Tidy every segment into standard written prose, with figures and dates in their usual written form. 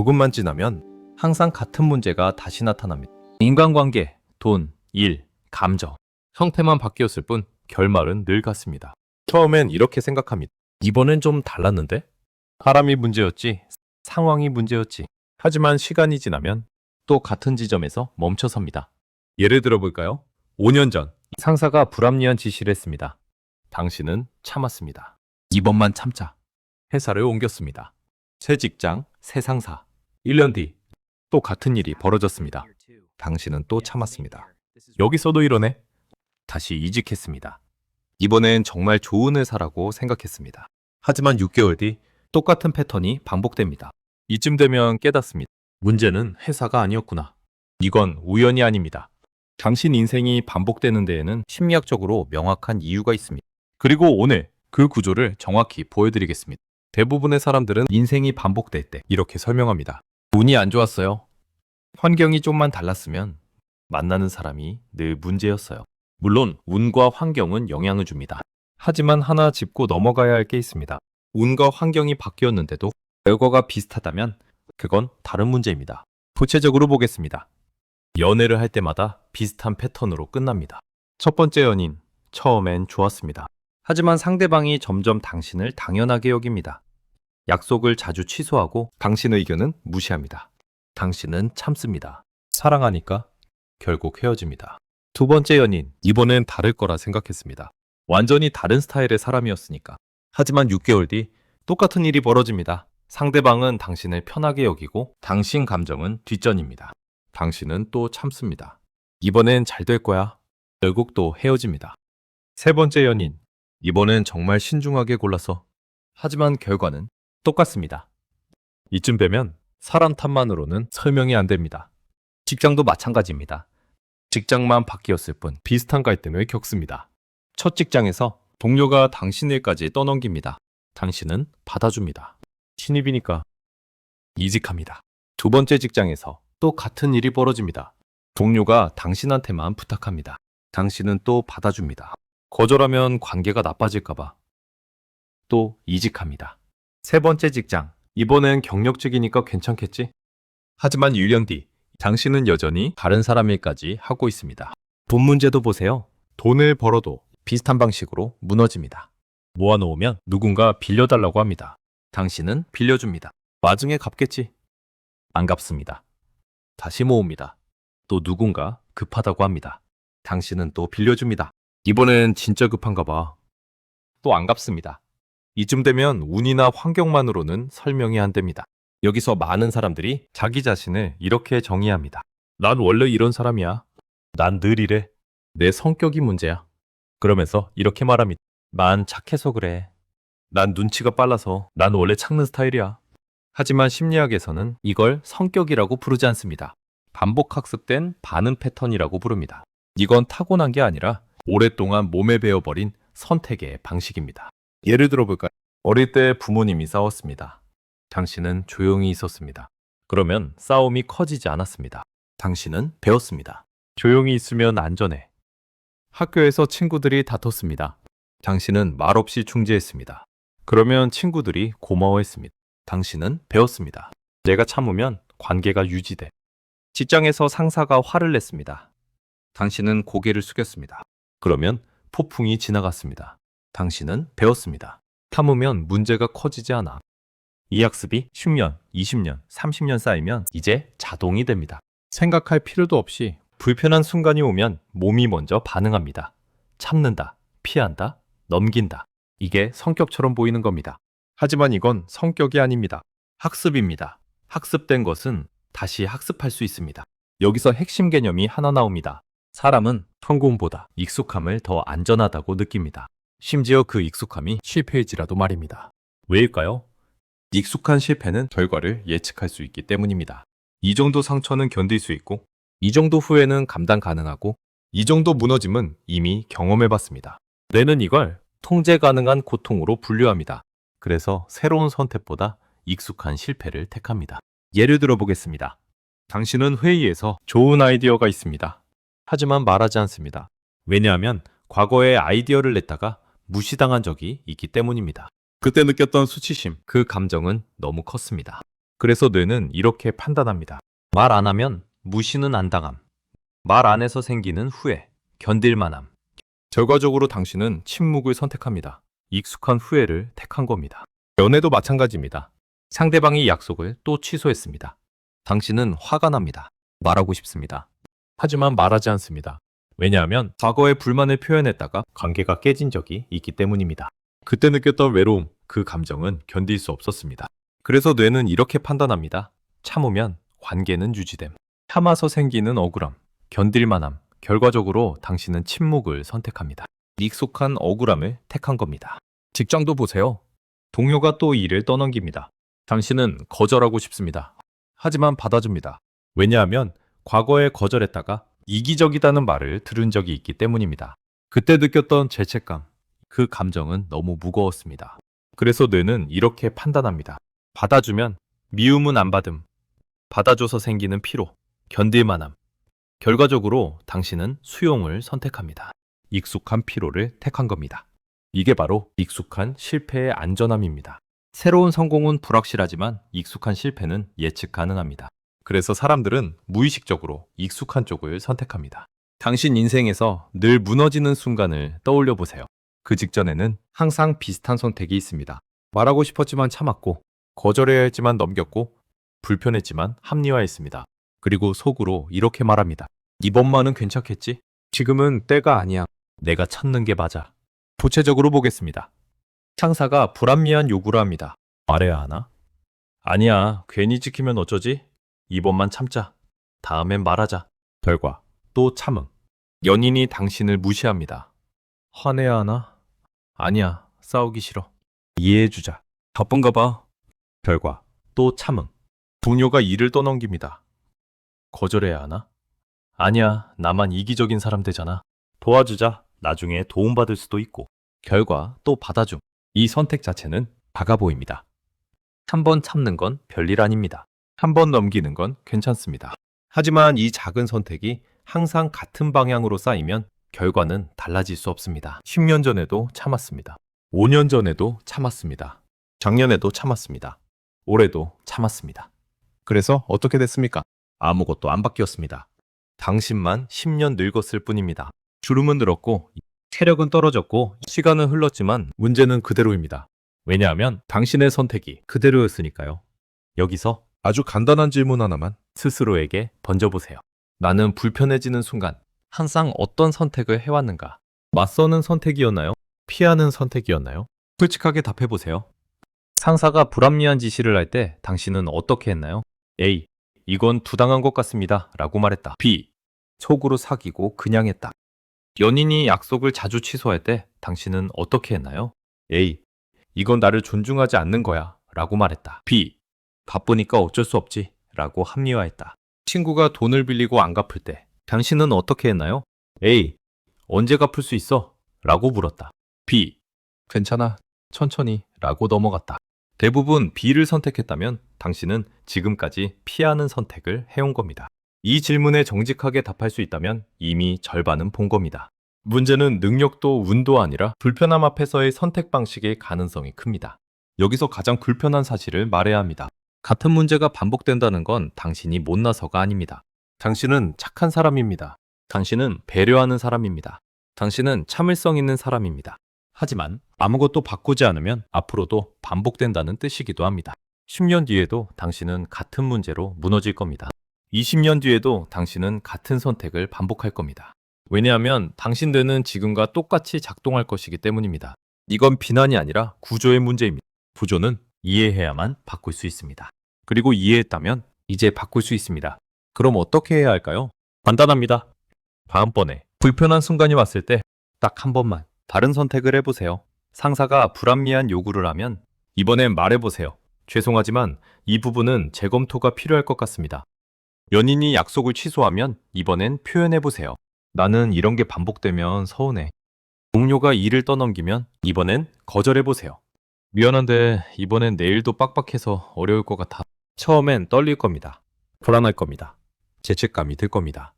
조금만 지나면 항상 같은 문제가 다시 나타납니다. 인간관계, 돈, 일, 감정. 형태만 바뀌었을 뿐 결말은 늘 같습니다. 처음엔 이렇게 생각합니다. 이번엔 좀 달랐는데? 사람이 문제였지, 상황이 문제였지. 하지만 시간이 지나면 또 같은 지점에서 멈춰섭니다. 예를 들어 볼까요? 5년 전 상사가 불합리한 지시를 했습니다. 당신은 참았습니다. 이번만 참자. 회사를 옮겼습니다. 새 직장, 새 상사. 1년 뒤 또 같은 일이 벌어졌습니다. 당신은 또 참았습니다. 여기서도 이러네. 다시 이직했습니다. 이번엔 정말 좋은 회사라고 생각했습니다. 하지만 6개월 뒤 똑같은 패턴이 반복됩니다. 이쯤 되면 깨닫습니다. 문제는 회사가 아니었구나. 이건 우연이 아닙니다. 당신 인생이 반복되는 데에는 심리학적으로 명확한 이유가 있습니다. 그리고 오늘 그 구조를 정확히 보여드리겠습니다. 대부분의 사람들은 인생이 반복될 때 이렇게 설명합니다. 운이 안 좋았어요. 환경이 좀만 달랐으면 만나는 사람이 늘 문제였어요. 물론 운과 환경은 영향을 줍니다. 하지만 하나 짚고 넘어가야 할 게 있습니다. 운과 환경이 바뀌었는데도 결과가 비슷하다면 그건 다른 문제입니다. 구체적으로 보겠습니다. 연애를 할 때마다 비슷한 패턴으로 끝납니다. 첫 번째 연인, 처음엔 좋았습니다. 하지만 상대방이 점점 당신을 당연하게 여깁니다. 약속을 자주 취소하고 당신의 의견은 무시합니다. 당신은 참습니다. 사랑하니까 결국 헤어집니다. 두 번째 연인, 이번엔 다를 거라 생각했습니다. 완전히 다른 스타일의 사람이었으니까. 하지만 6개월 뒤 똑같은 일이 벌어집니다. 상대방은 당신을 편하게 여기고 당신 감정은 뒷전입니다. 당신은 또 참습니다. 이번엔 잘 될 거야. 결국 또 헤어집니다. 세 번째 연인, 이번엔 정말 신중하게 골라서. 하지만 결과는 똑같습니다. 이쯤 되면 사람 탓만으로는 설명이 안 됩니다. 직장도 마찬가지입니다. 직장만 바뀌었을 뿐 비슷한 갈등을 겪습니다. 첫 직장에서 동료가 당신 일까지 떠넘깁니다. 당신은 받아줍니다. 신입이니까 이직합니다. 두 번째 직장에서 또 같은 일이 벌어집니다. 동료가 당신한테만 부탁합니다. 당신은 또 받아줍니다. 거절하면 관계가 나빠질까봐 또 이직합니다. 세 번째 직장, 이번엔 경력직이니까 괜찮겠지? 하지만 1년 뒤 당신은 여전히 다른 사람 일까지 하고 있습니다. 돈 문제도 보세요. 돈을 벌어도 비슷한 방식으로 무너집니다. 모아놓으면 누군가 빌려달라고 합니다. 당신은 빌려줍니다. 나중에 갚겠지. 안 갚습니다. 다시 모읍니다. 또 누군가 급하다고 합니다. 당신은 또 빌려줍니다. 이번엔 진짜 급한가 봐. 또 안 갚습니다. 이쯤 되면 운이나 환경만으로는 설명이 안 됩니다. 여기서 많은 사람들이 자기 자신을 이렇게 정의합니다. 난 원래 이런 사람이야. 난 늘 이래. 내 성격이 문제야. 그러면서 이렇게 말합니다. 난 착해서 그래. 난 눈치가 빨라서. 난 원래 착는 스타일이야. 하지만 심리학에서는 이걸 성격이라고 부르지 않습니다. 반복 학습된 반응 패턴이라고 부릅니다. 이건 타고난 게 아니라 오랫동안 몸에 배어버린 선택의 방식입니다. 예를 들어 볼까요? 어릴 때 부모님이 싸웠습니다. 당신은 조용히 있었습니다. 그러면 싸움이 커지지 않았습니다. 당신은 배웠습니다. 조용히 있으면 안전해. 학교에서 친구들이 다퉜습니다. 당신은 말없이 중재했습니다. 그러면 친구들이 고마워했습니다. 당신은 배웠습니다. 내가 참으면 관계가 유지돼. 직장에서 상사가 화를 냈습니다. 당신은 고개를 숙였습니다. 그러면 폭풍이 지나갔습니다. 당신은 배웠습니다. 참으면 문제가 커지지 않아. 이 학습이 10년, 20년, 30년 쌓이면 이제 자동이 됩니다. 생각할 필요도 없이 불편한 순간이 오면 몸이 먼저 반응합니다. 참는다, 피한다, 넘긴다. 이게 성격처럼 보이는 겁니다. 하지만 이건 성격이 아닙니다. 학습입니다. 학습된 것은 다시 학습할 수 있습니다. 여기서 핵심 개념이 하나 나옵니다. 사람은 성공보다 익숙함을 더 안전하다고 느낍니다. 심지어 그 익숙함이 실패일지라도 말입니다. 왜일까요? 익숙한 실패는 결과를 예측할 수 있기 때문입니다. 이 정도 상처는 견딜 수 있고, 이 정도 후회는 감당 가능하고, 이 정도 무너짐은 이미 경험해봤습니다. 뇌는 이걸 통제 가능한 고통으로 분류합니다. 그래서 새로운 선택보다 익숙한 실패를 택합니다. 예를 들어 보겠습니다. 당신은 회의에서 좋은 아이디어가 있습니다. 하지만 말하지 않습니다. 왜냐하면 과거에 아이디어를 냈다가 무시당한 적이 있기 때문입니다. 그때 느꼈던 수치심, 그 감정은 너무 컸습니다. 그래서 뇌는 이렇게 판단합니다. 말 안 하면 무시는 안 당함. 말 안 해서 생기는 후회, 견딜만함. 결과적으로 당신은 침묵을 선택합니다. 익숙한 후회를 택한 겁니다. 연애도 마찬가지입니다. 상대방이 약속을 또 취소했습니다. 당신은 화가 납니다. 말하고 싶습니다. 하지만 말하지 않습니다. 왜냐하면 과거의 불만을 표현했다가 관계가 깨진 적이 있기 때문입니다. 그때 느꼈던 외로움, 그 감정은 견딜 수 없었습니다. 그래서 뇌는 이렇게 판단합니다. 참으면 관계는 유지됨. 참아서 생기는 억울함, 견딜만함. 결과적으로 당신은 침묵을 선택합니다. 익숙한 억울함을 택한 겁니다. 직장도 보세요. 동료가 또 일을 떠넘깁니다. 당신은 거절하고 싶습니다. 하지만 받아줍니다. 왜냐하면 과거에 거절했다가 이기적이다는 말을 들은 적이 있기 때문입니다. 그때 느꼈던 죄책감, 그 감정은 너무 무거웠습니다. 그래서 뇌는 이렇게 판단합니다. 받아주면 미움은 안 받음. 받아줘서 생기는 피로, 견딜만함. 결과적으로 당신은 수용을 선택합니다. 익숙한 피로를 택한 겁니다. 이게 바로 익숙한 실패의 안전함입니다. 새로운 성공은 불확실하지만 익숙한 실패는 예측 가능합니다. 그래서 사람들은 무의식적으로 익숙한 쪽을 선택합니다. 당신 인생에서 늘 무너지는 순간을 떠올려 보세요. 그 직전에는 항상 비슷한 선택이 있습니다. 말하고 싶었지만 참았고, 거절해야 했지만 넘겼고, 불편했지만 합리화했습니다. 그리고 속으로 이렇게 말합니다. 이번만은 괜찮겠지? 지금은 때가 아니야. 내가 찾는 게 맞아. 구체적으로 보겠습니다. 상사가 불합리한 요구를 합니다. 말해야 하나? 아니야, 괜히 지키면 어쩌지? 이번만 참자. 다음엔 말하자. 결과, 또 참음. 연인이 당신을 무시합니다. 화내야 하나? 아니야, 싸우기 싫어. 이해해주자. 바쁜가 봐. 결과, 또 참음. 동료가 일을 떠넘깁니다. 거절해야 하나? 아니야, 나만 이기적인 사람 되잖아. 도와주자. 나중에 도움받을 수도 있고. 결과, 또 받아줌. 이 선택 자체는 작아 보입니다. 한 번 참는 건 별일 아닙니다. 한 번 넘기는 건 괜찮습니다. 하지만 이 작은 선택이 항상 같은 방향으로 쌓이면 결과는 달라질 수 없습니다. 10년 전에도 참았습니다. 5년 전에도 참았습니다. 작년에도 참았습니다. 올해도 참았습니다. 그래서 어떻게 됐습니까? 아무것도 안 바뀌었습니다. 당신만 10년 늙었을 뿐입니다. 주름은 늘었고 체력은 떨어졌고 시간은 흘렀지만 문제는 그대로입니다. 왜냐하면 당신의 선택이 그대로였으니까요. 여기서 아주 간단한 질문 하나만 스스로에게 던져보세요. 나는 불편해지는 순간 항상 어떤 선택을 해왔는가? 맞서는 선택이었나요? 피하는 선택이었나요? 솔직하게 답해보세요. 상사가 불합리한 지시를 할 때 당신은 어떻게 했나요? A. 이건 부당한 것 같습니다. 라고 말했다. B. 속으로 사귀고 그냥 했다. 연인이 약속을 자주 취소할 때 당신은 어떻게 했나요? A. 이건 나를 존중하지 않는 거야. 라고 말했다. B. 바쁘니까 어쩔 수 없지. 라고 합리화했다. 친구가 돈을 빌리고 안 갚을 때 당신은 어떻게 했나요? A. 언제 갚을 수 있어? 라고 물었다. B. 괜찮아. 천천히. 라고 넘어갔다. 대부분 B를 선택했다면 당신은 지금까지 피하는 선택을 해온 겁니다. 이 질문에 정직하게 답할 수 있다면 이미 절반은 본 겁니다. 문제는 능력도 운도 아니라 불편함 앞에서의 선택 방식의 가능성이 큽니다. 여기서 가장 불편한 사실을 말해야 합니다. 같은 문제가 반복된다는 건 당신이 못나서가 아닙니다. 당신은 착한 사람입니다. 당신은 배려하는 사람입니다. 당신은 참을성 있는 사람입니다. 하지만 아무것도 바꾸지 않으면 앞으로도 반복된다는 뜻이기도 합니다. 10년 뒤에도 당신은 같은 문제로 무너질 겁니다. 20년 뒤에도 당신은 같은 선택을 반복할 겁니다. 왜냐하면 당신 뇌는 지금과 똑같이 작동할 것이기 때문입니다. 이건 비난이 아니라 구조의 문제입니다. 구조는 이해해야만 바꿀 수 있습니다. 그리고 이해했다면 이제 바꿀 수 있습니다. 그럼 어떻게 해야 할까요? 간단합니다. 다음번에 불편한 순간이 왔을 때 딱 한 번만 다른 선택을 해보세요. 상사가 불합리한 요구를 하면 이번엔 말해보세요. 죄송하지만 이 부분은 재검토가 필요할 것 같습니다. 연인이 약속을 취소하면 이번엔 표현해보세요. 나는 이런 게 반복되면 서운해. 동료가 일을 떠넘기면 이번엔 거절해보세요. 미안한데 이번엔 내일도 빡빡해서 어려울 것 같아. 처음엔 떨릴 겁니다. 불안할 겁니다. 죄책감이 들 겁니다.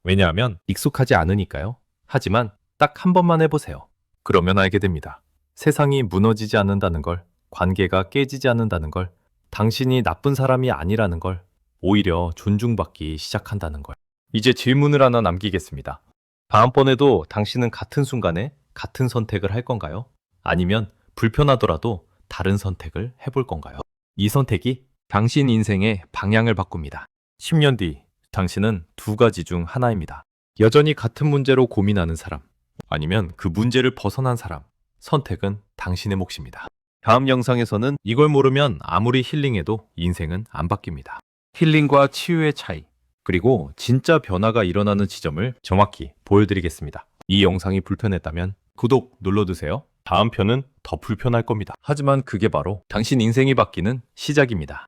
왜냐하면 익숙하지 않으니까요. 하지만 딱 한 번만 해보세요. 그러면 알게 됩니다. 세상이 무너지지 않는다는 걸, 관계가 깨지지 않는다는 걸, 당신이 나쁜 사람이 아니라는 걸, 오히려 존중받기 시작한다는 걸. 이제 질문을 하나 남기겠습니다. 다음번에도 당신은 같은 순간에 같은 선택을 할 건가요? 아니면 불편하더라도 다른 선택을 해볼 건가요? 이 선택이 당신 인생의 방향을 바꿉니다. 10년 뒤 당신은 두 가지 중 하나입니다. 여전히 같은 문제로 고민하는 사람, 아니면 그 문제를 벗어난 사람. 선택은 당신의 몫입니다. 다음 영상에서는 이걸 모르면 아무리 힐링해도 인생은 안 바뀝니다. 힐링과 치유의 차이, 그리고 진짜 변화가 일어나는 지점을 정확히 보여드리겠습니다. 이 영상이 불편했다면 구독 눌러두세요. 다음 편은 더 불편할 겁니다. 하지만 그게 바로 당신 인생이 바뀌는 시작입니다.